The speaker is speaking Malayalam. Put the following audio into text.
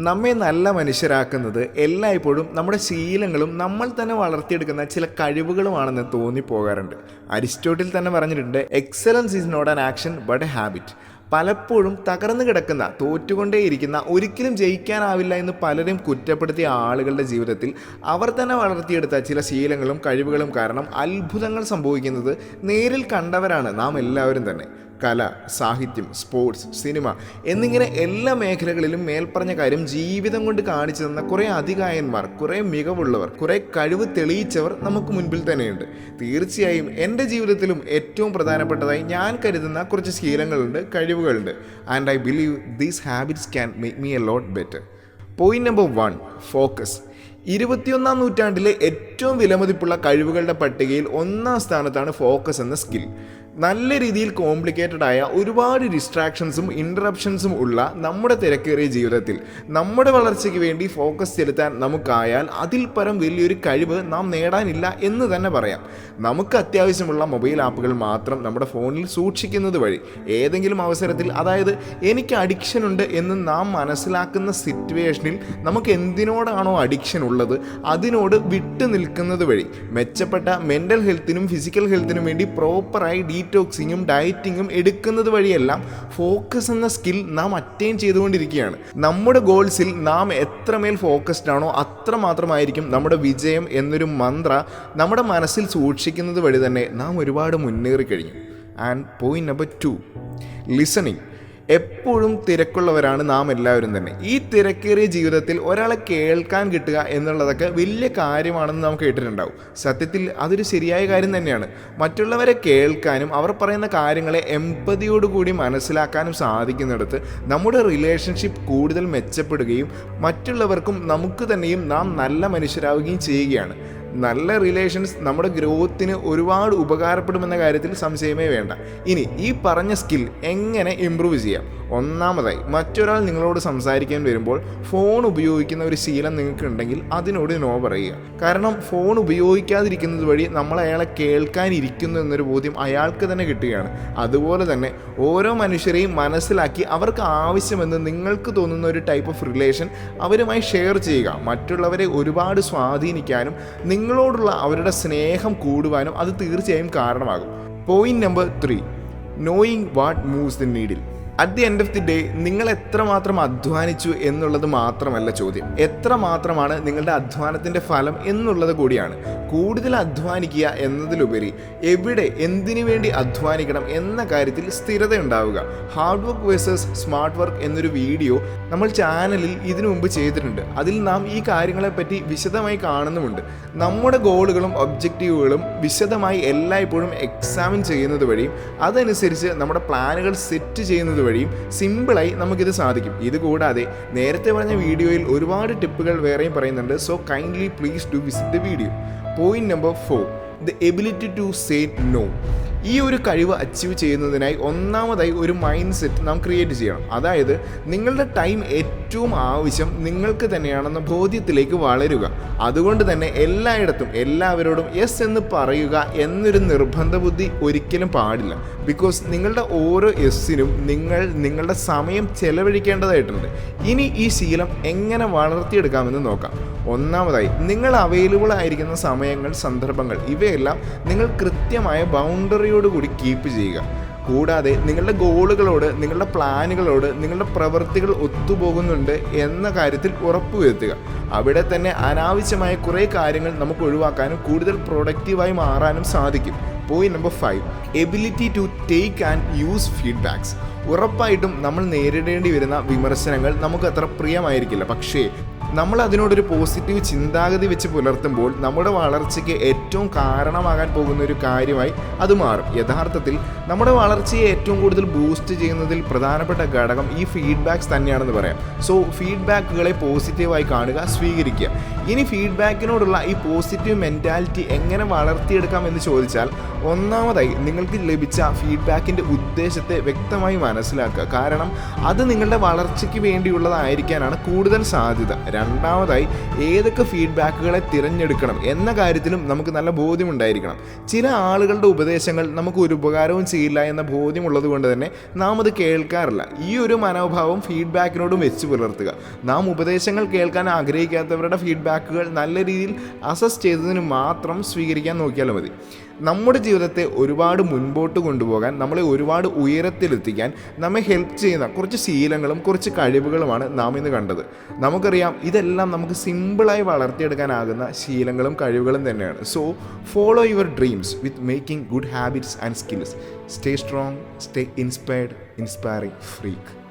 നമ്മെ നല്ല മനുഷ്യരാക്കുന്നത് എല്ലായ്പ്പോഴും നമ്മുടെ ശീലങ്ങളും നമ്മൾ തന്നെ വളർത്തിയെടുക്കുന്ന ചില കഴിവുകളുമാണെന്ന് തോന്നിപ്പോകാറുണ്ട്. അരിസ്റ്റോട്ടിൽ തന്നെ പറഞ്ഞിട്ടുണ്ട്, excellence is not an action but a habit. പലപ്പോഴും തകർന്നു കിടക്കുന്ന, തോറ്റുകൊണ്ടേയിരിക്കുന്ന, ഒരിക്കലും ജയിക്കാനാവില്ല എന്ന് പലരും കുറ്റപ്പെടുത്തിയ ആളുകളുടെ ജീവിതത്തിൽ അവർ തന്നെ വളർത്തിയെടുത്ത ചില ശീലങ്ങളും കഴിവുകളും കാരണം അത്ഭുതങ്ങൾ സംഭവിക്കുന്നത് നേരിൽ കണ്ടവരാണ് നാം എല്ലാവരും തന്നെ. കല, സാഹിത്യം, സ്പോർട്സ്, സിനിമ എന്നിങ്ങനെ എല്ലാ മേഖലകളിലും മേൽപ്പറഞ്ഞ കാര്യം ജീവിതം കൊണ്ട് കാണിച്ചു തന്ന കുറേ അതികായന്മാർ, കുറേ മികവുള്ളവർ, കുറേ കഴിവ് തെളിയിച്ചവർ നമുക്ക് മുൻപിൽ തന്നെയുണ്ട്. തീർച്ചയായും എൻ്റെ ജീവിതത്തിലും ഏറ്റവും പ്രധാനപ്പെട്ടതായി ഞാൻ കരുതുന്ന കുറച്ച് ശീലങ്ങളുണ്ട്, കഴിവുകളുണ്ട്. And I believe these habits can make me a lot better. Point number 1, focus. 21-ാം നൂറ്റാണ്ടിലെ ഏറ്റവും വിലമതിപ്പുള്ള കഴിവുകളുടെ പട്ടികയിൽ 1-ാം സ്ഥാനത്താണ് ഫോക്കസ് എന്ന സ്കിൽ. നല്ല രീതിയിൽ കോംപ്ലിക്കേറ്റഡ് ആയ ഒരുപാട് ഡിസ്ട്രാക്ഷൻസും ഇൻറ്ററപ്ഷൻസും ഉള്ള നമ്മുടെ തിരക്കേറിയ ജീവിതത്തിൽ നമ്മുടെ വളർച്ചയ്ക്ക് വേണ്ടി ഫോക്കസ് ചെലുത്താൻ നമുക്കായാൽ അതിൽ പരം വലിയൊരു കഴിവ് നാം നേടാനില്ല എന്ന് തന്നെ പറയാം. നമുക്ക് അത്യാവശ്യമുള്ള മൊബൈൽ ആപ്പുകൾ മാത്രം നമ്മുടെ ഫോണിൽ സൂക്ഷിക്കുന്നത് വഴി ഏതെങ്കിലും അവസരത്തിൽ, അതായത് എനിക്ക് അഡിക്ഷൻ ഉണ്ട് എന്ന് നാം മനസ്സിലാക്കുന്ന സിറ്റുവേഷനിൽ നമുക്ക് എന്തിനോടാണോ അഡിക്ഷൻ ഉള്ളത് അതിനോട് വിട്ടു നിൽക്കുന്നത് വഴി മെച്ചപ്പെട്ട മെൻ്റൽ ഹെൽത്തിനും ഫിസിക്കൽ ഹെൽത്തിനും വേണ്ടി പ്രോപ്പറായി ഡീറ്റോക്സിങ്ങും ഡയറ്റിങ്ങും എടുക്കുന്നത് വഴിയെല്ലാം ഫോക്കസ് എന്ന സ്കിൽ നാം അറ്റൈൻ ചെയ്തുകൊണ്ടിരിക്കുകയാണ്. നമ്മുടെ ഗോൾസിൽ നാം എത്രമേൽ ഫോക്കസ്ഡ് ആണോ അത്ര മാത്രമായിരിക്കും നമ്മുടെ വിജയം എന്നൊരു മന്ത്ര നമ്മുടെ മനസ്സിൽ സൂക്ഷിക്കുന്നത് വഴി തന്നെ നാം ഒരുപാട് മുന്നേറി കഴിഞ്ഞു. And point number 2, listening. എപ്പോഴും തിരക്കുള്ളവരാണ് നാം എല്ലാവരും തന്നെ. ഈ തിരക്കേറിയ ജീവിതത്തിൽ ഒരാളെ കേൾക്കാൻ കിട്ടുക എന്നുള്ളതൊക്കെ വലിയ കാര്യമാണെന്ന് നാം കേട്ടിട്ടുണ്ടാവും. സത്യത്തിൽ അതൊരു ശരിയായ കാര്യം തന്നെയാണ്. മറ്റുള്ളവരെ കേൾക്കാനും അവർ പറയുന്ന കാര്യങ്ങളെ എംപതിയോടുകൂടി മനസ്സിലാക്കാനും സാധിക്കുന്നിടത്ത് നമ്മുടെ റിലേഷൻഷിപ്പ് കൂടുതൽ മെച്ചപ്പെടുകയും മറ്റുള്ളവർക്കും നമുക്ക് തന്നെയും നാം നല്ല മനുഷ്യരാവുകയും ചെയ്യുകയാണ്. നല്ല റിലേഷൻസ് നമ്മുടെ ഗ്രോത്തിന് ഒരുപാട് ഉപകാരപ്പെടുമെന്ന കാര്യത്തിൽ സംശയമേ വേണ്ട. ഇനി ഈ പറഞ്ഞ സ്കിൽ എങ്ങനെ ഇമ്പ്രൂവ് ചെയ്യാം? ഒന്നാമതായി, മറ്റൊരാൾ നിങ്ങളോട് സംസാരിക്കാൻ വരുമ്പോൾ ഫോൺ ഉപയോഗിക്കുന്ന ഒരു ശീലം നിങ്ങൾക്കുണ്ടെങ്കിൽ അതിനോട് നോ പറയുക. കാരണം ഫോൺ ഉപയോഗിക്കാതിരിക്കുന്നത് വഴി നമ്മൾ അയാളെ കേൾക്കാനിരിക്കുന്നു എന്നൊരു ബോധ്യം അയാൾക്ക് തന്നെ കിട്ടുകയാണ്. അതുപോലെ തന്നെ ഓരോ മനുഷ്യരെയും മനസ്സിലാക്കി അവർക്ക് ആവശ്യമെന്ന് നിങ്ങൾക്ക് തോന്നുന്ന ഒരു ടൈപ്പ് ഓഫ് റിലേഷൻ അവരുമായി ഷെയർ ചെയ്യുക. മറ്റുള്ളവരെ ഒരുപാട് സ്വാധീനിക്കാനും നിങ്ങളോടുള്ള അവരുടെ സ്നേഹം കൂടുവാനും അത് തീർച്ചയായും കാരണമാകും. Point number 3, knowing what moves the needle. At the end of the day നിങ്ങൾ എത്രമാത്രം അധ്വാനിച്ചു എന്നുള്ളത് മാത്രമല്ല ചോദ്യം, എത്രമാത്രമാണ് നിങ്ങളുടെ അധ്വാനത്തിൻ്റെ ഫലം എന്നുള്ളത് കൂടിയാണ്. കൂടുതൽ അധ്വാനിക്കുക എന്നതിലുപരി എവിടെ എന്തിനു വേണ്ടി അധ്വാനിക്കണം എന്ന കാര്യത്തിൽ സ്ഥിരത ഉണ്ടാവുക. Hard work versus smart work എന്നൊരു വീഡിയോ നമ്മൾ ചാനലിൽ ഇതിനു മുമ്പ് ചെയ്തിട്ടുണ്ട്. അതിൽ നാം ഈ കാര്യങ്ങളെപ്പറ്റി വിശദമായി കാണുന്നുമുണ്ട്. നമ്മുടെ ഗോളുകളും ഒബ്ജക്റ്റീവുകളും വിശദമായി എല്ലായ്പ്പോഴും എക്സാമിൻ ചെയ്യുന്നത് വഴിയും അതനുസരിച്ച് നമ്മുടെ പ്ലാനുകൾ സെറ്റ് ചെയ്യുന്നത് വഴിയും സിമ്പിളായി നമുക്കിത് സാധിക്കും. ഇതുകൂടാതെ നേരത്തെ പറഞ്ഞ വീഡിയോയിൽ ഒരുപാട് ടിപ്പുകൾ വേറെയും പറയുന്നുണ്ട്. So kindly please do visit the video. Point number 4, the ability to say no. ഈ ഒരു കഴിവ് അച്ചീവ് ചെയ്യുന്നതിനായി ഒന്നാമതായി ഒരു മൈൻഡ് സെറ്റ് നാം ക്രിയേറ്റ് ചെയ്യണം. അതായത് നിങ്ങളുടെ ടൈം ഏറ്റവും ആവശ്യം നിങ്ങൾക്ക് തന്നെയാണെന്ന ബോധ്യത്തിലേക്ക് വളരുക. അതുകൊണ്ട് തന്നെ എല്ലായിടത്തും എല്ലാവരോടും യെസ് എന്ന് പറയുക എന്നൊരു നിർബന്ധ ബുദ്ധി ഒരിക്കലും പാടില്ല. ബിക്കോസ് നിങ്ങളുടെ ഓരോ യെസ്സിനും നിങ്ങളുടെ സമയം ചെലവഴിക്കേണ്ടതായിട്ടുണ്ട്. ഇനി ഈ ശീലം എങ്ങനെ വളർത്തിയെടുക്കാമെന്ന് നോക്കാം. ഒന്നാമതായി, നിങ്ങൾ അവൈലബിൾ ആയിരിക്കുന്ന സമയങ്ങൾ, സന്ദർഭങ്ങൾ ഇവയെല്ലാം നിങ്ങൾ കൃത്യമായ ബൗണ്ടറിയോടുകൂടി കീപ്പ് ചെയ്യുക. കൂടാതെ നിങ്ങളുടെ ഗോളുകളോട്, നിങ്ങളുടെ പ്ലാനുകളോട് നിങ്ങളുടെ പ്രവൃത്തികൾ ഒത്തുപോകുന്നുണ്ട് എന്ന കാര്യത്തിൽ ഉറപ്പുവരുത്തുക. അവിടെ തന്നെ അനാവശ്യമായ കുറേ കാര്യങ്ങൾ നമുക്ക് ഒഴിവാക്കാനും കൂടുതൽ പ്രൊഡക്റ്റീവായി മാറാനും സാധിക്കും. Point number 5, ability to take and use feedbacks. ഉറപ്പായിട്ടും നമ്മൾ നേരിടേണ്ടി വരുന്ന വിമർശനങ്ങൾ നമുക്ക് അത്ര പ്രിയമായിരിക്കില്ല. പക്ഷേ നമ്മൾ അതിനോടൊരു പോസിറ്റീവ് ചിന്താഗതി വെച്ച് പുലർത്തുമ്പോൾ നമ്മുടെ വളർച്ചയ്ക്ക് ഏറ്റവും കാരണമാകാൻ പോകുന്ന ഒരു കാര്യമായി അത് മാറും. യഥാർത്ഥത്തിൽ നമ്മുടെ വളർച്ചയെ ഏറ്റവും കൂടുതൽ ബൂസ്റ്റ് ചെയ്യുന്നതിൽ പ്രധാനപ്പെട്ട ഘടകം ഈ ഫീഡ്ബാക്സ് തന്നെയാണെന്ന് പറയാം. സോ ഫീഡ്ബാക്കുകളെ പോസിറ്റീവായി കാണുക, സ്വീകരിക്കുക. ഇനി ഫീഡ്ബാക്കിനോടുള്ള ഈ പോസിറ്റീവ് മെൻറ്റാലിറ്റി എങ്ങനെ വളർത്തിയെടുക്കാം എന്ന് ചോദിച്ചാൽ, ഒന്നാമതായി നിങ്ങൾക്ക് ലഭിച്ച ഫീഡ്ബാക്കിൻ്റെ ഉദ്ദേശത്തെ വ്യക്തമായി മനസ്സിലാക്കുക. കാരണം അത് നിങ്ങളുടെ വളർച്ചയ്ക്ക് വേണ്ടിയുള്ളതായിരിക്കാനാണ് കൂടുതൽ സാധ്യത. രണ്ടാമതായി ഏതൊക്കെ ഫീഡ്ബാക്കുകളെ തിരഞ്ഞെടുക്കണം എന്ന കാര്യത്തിലും നമുക്ക് നല്ല ബോധ്യമുണ്ടായിരിക്കണം. ചില ആളുകളുടെ ഉപദേശങ്ങൾ നമുക്ക് ഒരു ഉപകാരവും ചെയ്യില്ല എന്ന ബോധ്യമുള്ളത് കൊണ്ട് തന്നെ നാം അത് കേൾക്കാറില്ല. ഈ ഒരു മനോഭാവം ഫീഡ്ബാക്കിനോടും വെച്ച് പുലർത്തുക. നാം ഉപദേശങ്ങൾ കേൾക്കാൻ ആഗ്രഹിക്കാത്തവരുടെ ഫീഡ്ബാക്കുകൾ നല്ല രീതിയിൽ അസസ് ചെയ്തതിന് മാത്രം സ്വീകരിക്കാൻ നോക്കിയാൽ മതി. നമ്മുടെ ജീവിതത്തെ ഒരുപാട് മുൻപോട്ട് കൊണ്ടുപോകാൻ, നമ്മളെ ഒരുപാട് ഉയരത്തിലെത്തിക്കാൻ നമ്മെ ഹെൽപ്പ് ചെയ്യുന്ന കുറച്ച് ശീലങ്ങളും കുറച്ച് കഴിവുകളുമാണ് നാം ഇന്ന് കണ്ടത്. നമുക്കറിയാം ഇതെല്ലാം നമുക്ക് സിമ്പിളായി വളർത്തിയെടുക്കാനാകുന്ന ശീലങ്ങളും കഴിവുകളും തന്നെയാണ്. So follow your dreams with making good habits and skills. Stay strong, stay inspired, inspiring freak.